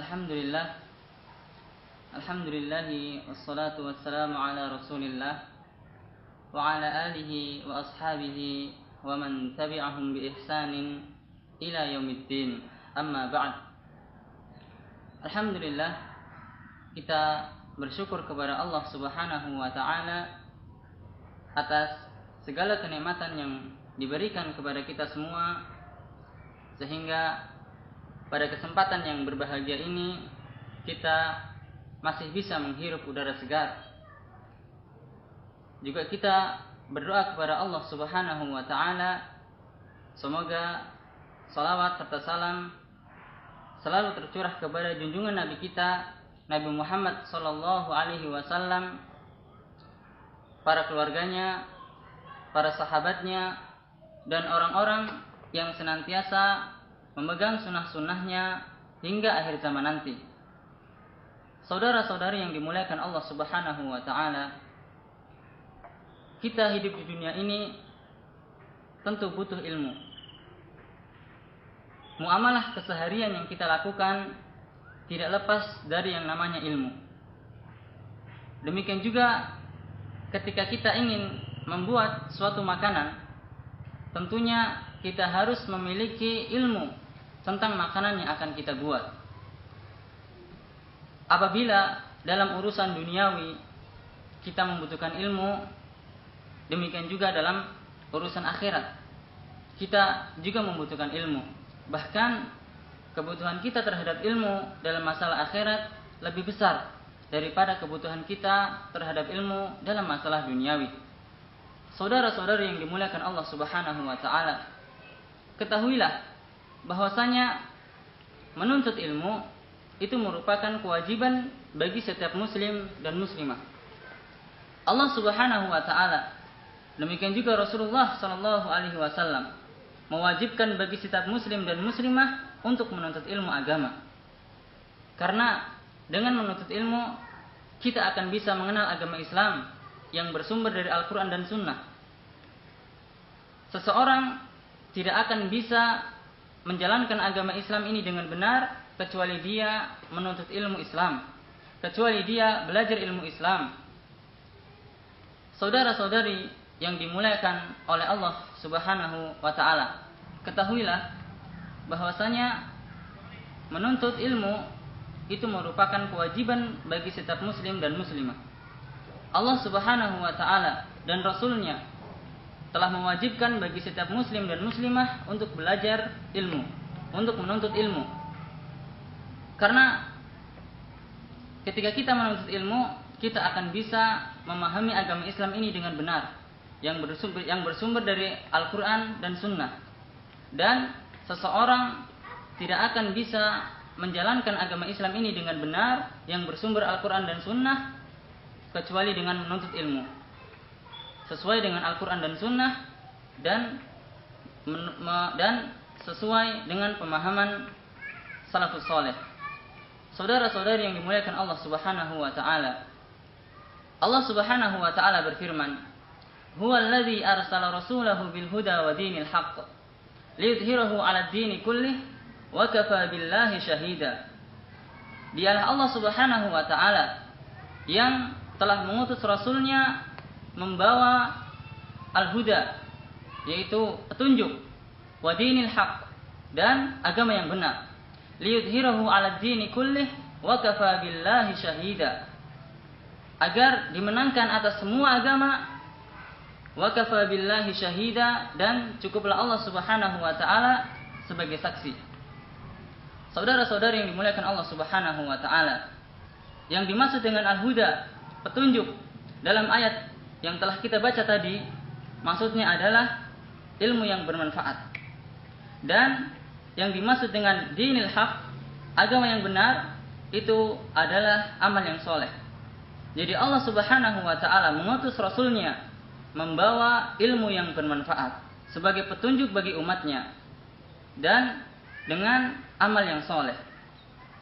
Alhamdulillah. Alhamdulillahi wassalatu wassalamu ala Rasulillah wa ala alihi wa ashabihi wa man tabi'ahum bi ihsanin ila yaumiddin. Amma ba'd. Alhamdulillah, kita bersyukur kepada Allah Subhanahu wa taala atas segala kenikmatan yang diberikan kepada kita semua, sehingga pada kesempatan yang berbahagia ini kita masih bisa menghirup udara segar. Juga kita berdoa kepada Allah Subhanahu wa taala semoga salawat serta salam selalu tercurah kepada junjungan Nabi kita Nabi Muhammad sallallahu alaihi wasallam, para keluarganya, para sahabatnya, dan orang-orang yang senantiasa memegang sunnah-sunnahnya hingga akhir zaman nanti. Saudara-saudari yang dimuliakan Allah Subhanahu wa taala, kita hidup di dunia ini tentu butuh ilmu. Muamalah keseharian yang kita lakukan tidak lepas dari yang namanya ilmu. Demikian juga ketika kita ingin membuat suatu makanan, tentunya kita harus memiliki ilmu tentang makanan yang akan kita buat. Apabila dalam urusan duniawi kita membutuhkan ilmu, demikian juga dalam urusan akhirat kita juga membutuhkan ilmu. Bahkan kebutuhan kita terhadap ilmu dalam masalah akhirat lebih besar daripada kebutuhan kita terhadap ilmu dalam masalah duniawi. Saudara-saudari yang dimuliakan Allah Subhanahu wa taala, ketahuilah bahwasanya menuntut ilmu itu merupakan kewajiban bagi setiap muslim dan muslimah. Allah Subhanahu wa taala, demikian juga Rasulullah sallallahu alaihi wasallam mewajibkan bagi setiap muslim dan muslimah untuk menuntut ilmu agama. Karena dengan menuntut ilmu kita akan bisa mengenal agama Islam yang bersumber dari Al-Quran dan Sunnah. Seseorang tidak akan bisa menjalankan agama Islam ini dengan benar kecuali dia menuntut ilmu Islam, kecuali dia belajar ilmu Islam. Saudara-saudari yang dimuliakan oleh Allah Subhanahu wa taala, ketahuilah bahwasanya menuntut ilmu itu merupakan kewajiban bagi setiap muslim dan muslimah. Allah Subhanahu wa taala dan Rasulnya telah mewajibkan bagi setiap muslim dan muslimah untuk belajar ilmu, untuk menuntut ilmu. Karena ketika kita menuntut ilmu, kita akan bisa memahami agama Islam ini dengan benar, yang bersumber dari Al-Quran dan Sunnah. Dan seseorang tidak akan bisa menjalankan agama Islam ini dengan benar yang bersumber Al-Quran dan Sunnah kecuali dengan menuntut ilmu sesuai dengan Al-Quran dan Sunnah dan sesuai dengan pemahaman salafus saleh. Saudara-saudari yang dimuliakan Allah Subhanahu wa taala, Allah Subhanahu wa taala berfirman, "Huwallazi arsala rasulahu bil huda wa dinil haqq liyudhhirahu 'alad dini kullih wa kafa billahi syahida." Dialah Allah Subhanahu wa taala yang telah mengutus rasulnya membawa al-huda, yaitu petunjuk, wa dinil haq, dan agama yang benar, liyudhhirahu 'alad dini kullih wa kafa billahi syahida, agar dimenangkan atas semua agama, wa kafa billahi syahida, dan cukuplah Allah Subhanahu wa taala sebagai saksi. Saudara-saudari yang dimuliakan Allah Subhanahu wa taala, yang dimaksud dengan al-huda, petunjuk, dalam ayat yang telah kita baca tadi, maksudnya adalah ilmu yang bermanfaat. Dan yang dimaksud dengan dinil haq, agama yang benar, itu adalah amal yang soleh. Jadi Allah Subhanahu wa ta'ala mengutus Rasulnya membawa ilmu yang bermanfaat sebagai petunjuk bagi umatnya dan dengan amal yang soleh.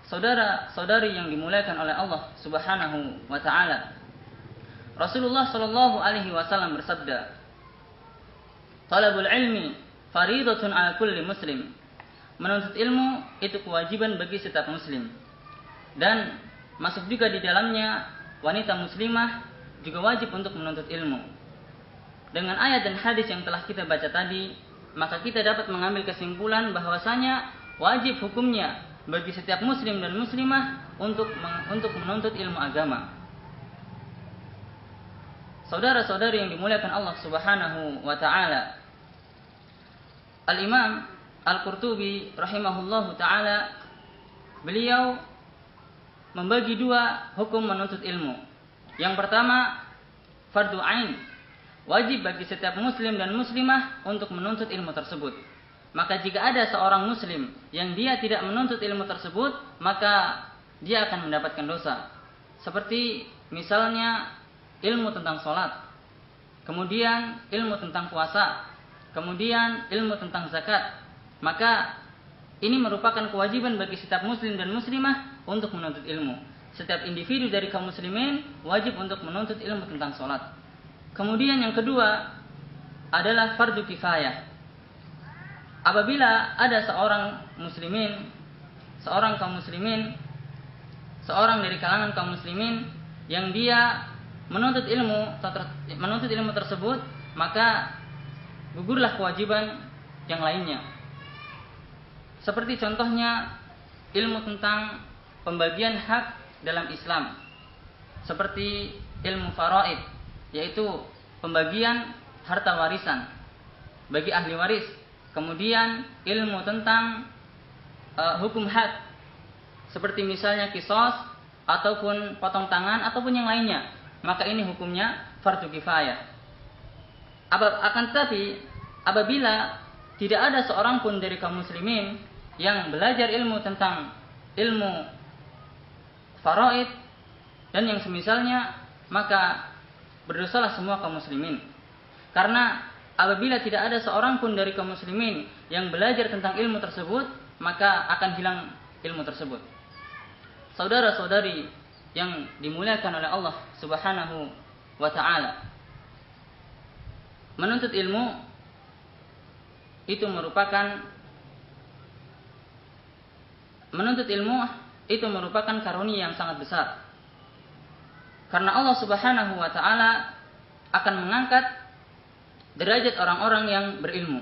Saudara-saudari yang dimuliakan oleh Allah Subhanahu wa ta'ala, Rasulullah sallallahu alaihi wasallam bersabda, "Talabul ilmi fariidatun 'ala kulli muslim." Menuntut ilmu itu kewajiban bagi setiap muslim. Dan masuk juga di dalamnya wanita muslimah juga wajib untuk menuntut ilmu. Dengan ayat dan hadis yang telah kita baca tadi, maka kita dapat mengambil kesimpulan bahwasanya wajib hukumnya bagi setiap muslim dan muslimah untuk menuntut ilmu agama. Saudara-saudari yang dimuliakan Allah Subhanahu wa taala, Al-Imam Al-Qurtubi rahimahullahu taala, beliau membagi dua hukum menuntut ilmu. Yang pertama, fardu ain, wajib bagi setiap muslim dan muslimah untuk menuntut ilmu tersebut. Maka jika ada seorang muslim yang dia tidak menuntut ilmu tersebut, maka dia akan mendapatkan dosa. Seperti misalnya ilmu tentang sholat, kemudian ilmu tentang puasa, kemudian ilmu tentang zakat. Maka ini merupakan kewajiban bagi setiap muslim dan muslimah untuk menuntut ilmu. Setiap individu dari kaum muslimin wajib untuk menuntut ilmu tentang sholat. Kemudian yang kedua adalah fardu kifayah. Apabila ada seorang dari kalangan kaum muslimin yang dia menuntut ilmu tersebut, maka gugurlah kewajiban yang lainnya. Seperti contohnya ilmu tentang pembagian hak dalam Islam, seperti ilmu faraid, yaitu pembagian harta warisan bagi ahli waris. Kemudian ilmu tentang hukum had, seperti misalnya qisas ataupun potong tangan ataupun yang lainnya. Maka ini hukumnya fardu kifayah. Akan tetapi apabila tidak ada seorang pun dari kaum muslimin yang belajar ilmu tentang ilmu faraid dan yang semisalnya, maka berdosalah semua kaum muslimin. Karena apabila tidak ada seorang pun dari kaum muslimin yang belajar tentang ilmu tersebut, maka akan hilang ilmu tersebut. Saudara-saudari yang dimuliakan oleh Allah Subhanahu wa taala, menuntut ilmu itu merupakan karunia yang sangat besar. Karena Allah Subhanahu wa taala akan mengangkat derajat orang-orang yang berilmu.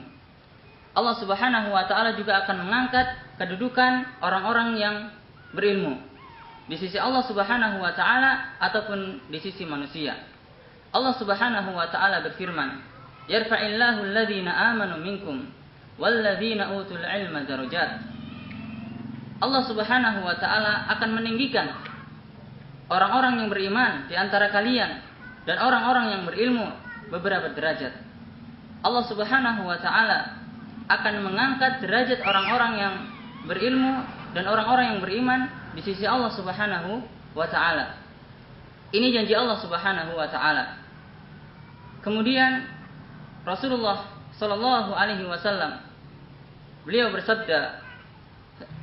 Allah Subhanahu wa taala juga akan mengangkat kedudukan orang-orang yang berilmu di sisi Allah Subhanahu wa taala ataupun di sisi manusia. Allah Subhanahu wa taala berfirman, "Yarfa'illahu alladhina amanu minkum walladzina utul ilma darajat." Allah Subhanahu wa taala akan meninggikan orang-orang yang beriman di antara kalian dan orang-orang yang berilmu beberapa derajat. Allah Subhanahu wa taala akan mengangkat derajat orang-orang yang berilmu dan orang-orang yang beriman di sisi Allah Subhanahu wa taala. Ini janji Allah Subhanahu wa taala. Kemudian Rasulullah sallallahu alaihi wasallam beliau bersabda,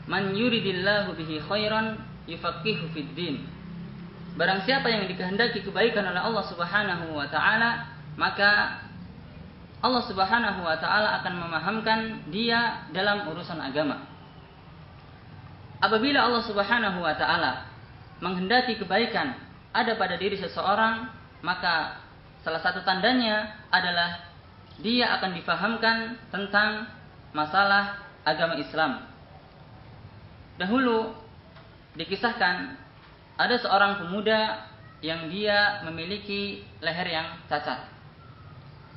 "Man yuridillahu bihi khairan yufaqihu fid din." Barang siapa yang dikehendaki kebaikan oleh Allah Subhanahu wa taala, maka Allah Subhanahu wa taala akan memahamkan dia dalam urusan agama. Apabila Allah Subhanahu wa taala menghendaki kebaikan ada pada diri seseorang, maka salah satu tandanya adalah dia akan difahamkan tentang masalah agama Islam. Dahulu dikisahkan ada seorang pemuda yang dia memiliki leher yang cacat.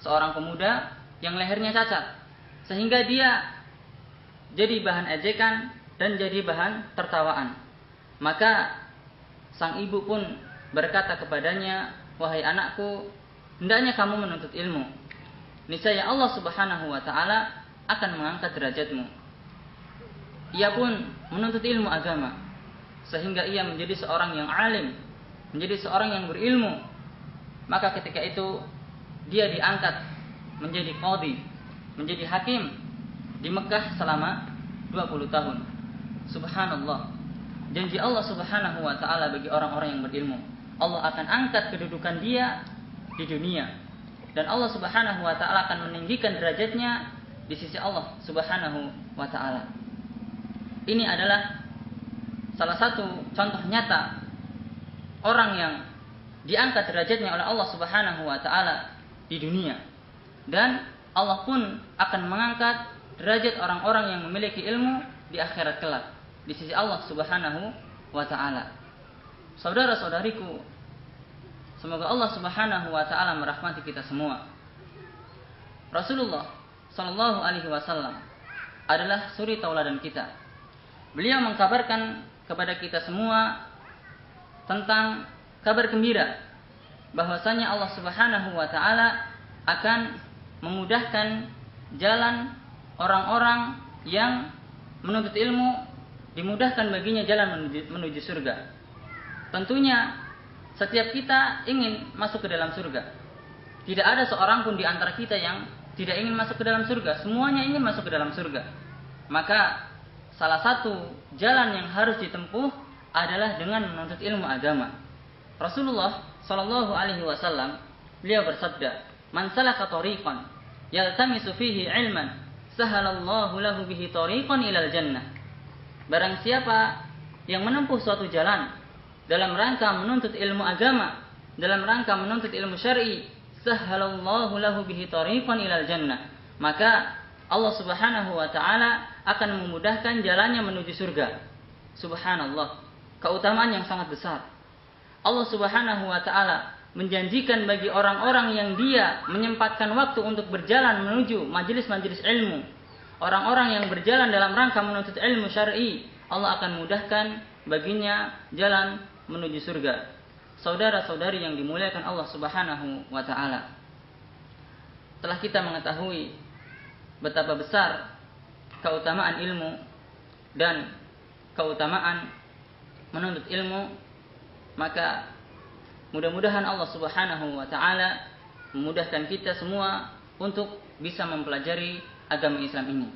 Seorang pemuda yang lehernya cacat, sehingga dia jadi bahan ejekan dan jadi bahan tertawaan. Maka sang ibu pun berkata kepadanya, "Wahai anakku, hendaknya kamu menuntut ilmu. Niscaya Allah Subhanahu wa taala akan mengangkat derajatmu." Ia pun menuntut ilmu agama sehingga ia menjadi seorang yang alim, menjadi seorang yang berilmu. Maka ketika itu dia diangkat menjadi qadhi, menjadi hakim di Mekah selama 20 tahun. Subhanallah. Janji Allah Subhanahu wa taala bagi orang-orang yang berilmu. Allah akan angkat kedudukan dia di dunia dan Allah Subhanahu wa taala akan meninggikan derajatnya di sisi Allah Subhanahu wa taala. Ini adalah salah satu contoh nyata orang yang diangkat derajatnya oleh Allah Subhanahu wa taala di dunia, dan Allah pun akan mengangkat derajat orang-orang yang memiliki ilmu di akhirat kelak di sisi Allah Subhanahu wa taala. Saudara-saudariku, semoga Allah Subhanahu wa taala merahmati kita semua. Rasulullah sallallahu alaihi wasallam adalah suri tauladan kita. Beliau mengkabarkan kepada kita semua tentang kabar gembira bahwasanya Allah Subhanahu wa taala akan memudahkan jalan orang-orang yang menuntut ilmu, dimudahkan baginya jalan menuju surga. Tentunya setiap kita ingin masuk ke dalam surga. Tidak ada seorang pun di antara kita yang tidak ingin masuk ke dalam surga. Semuanya ingin masuk ke dalam surga. Maka salah satu jalan yang harus ditempuh adalah dengan menuntut ilmu agama. Rasulullah sallallahu alaihi wasallam beliau bersabda, "Man salaka tariqan yaltamisu fihi ilman, sahalallahu lahu bihi tariqan ilal jannah." Barang siapa yang menempuh suatu jalan dalam rangka menuntut ilmu agama, dalam rangka menuntut ilmu syar'i, sahalallahu lahu bihi tariqan ilal jannah, maka Allah Subhanahu wa taala akan memudahkan jalannya menuju surga. Subhanallah, keutamaan yang sangat besar. Allah Subhanahu wa taala menjanjikan bagi orang-orang yang dia menyempatkan waktu untuk berjalan menuju majelis-majelis ilmu, orang-orang yang berjalan dalam rangka menuntut ilmu syar'i, Allah akan mudahkan baginya jalan menuju surga. Saudara-saudari yang dimuliakan Allah Subhanahu wa taala, telah kita mengetahui betapa besar keutamaan ilmu dan keutamaan menuntut ilmu, maka mudah-mudahan Allah Subhanahu wa taala memudahkan kita semua untuk bisa mempelajari agama Islam ini.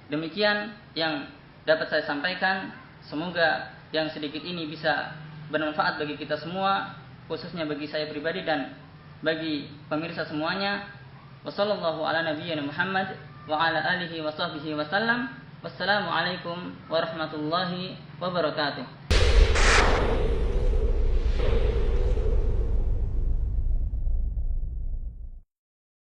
Demikian yang dapat saya sampaikan. Semoga yang sedikit ini bisa bermanfaat bagi kita semua, khususnya bagi saya pribadi dan bagi pemirsa semuanya. Wassallallahu ala nabiyyina Muhammad wa ala alihi wa sahbihi wasallam. Wassalamualaikum warahmatullahi wabarakatuh.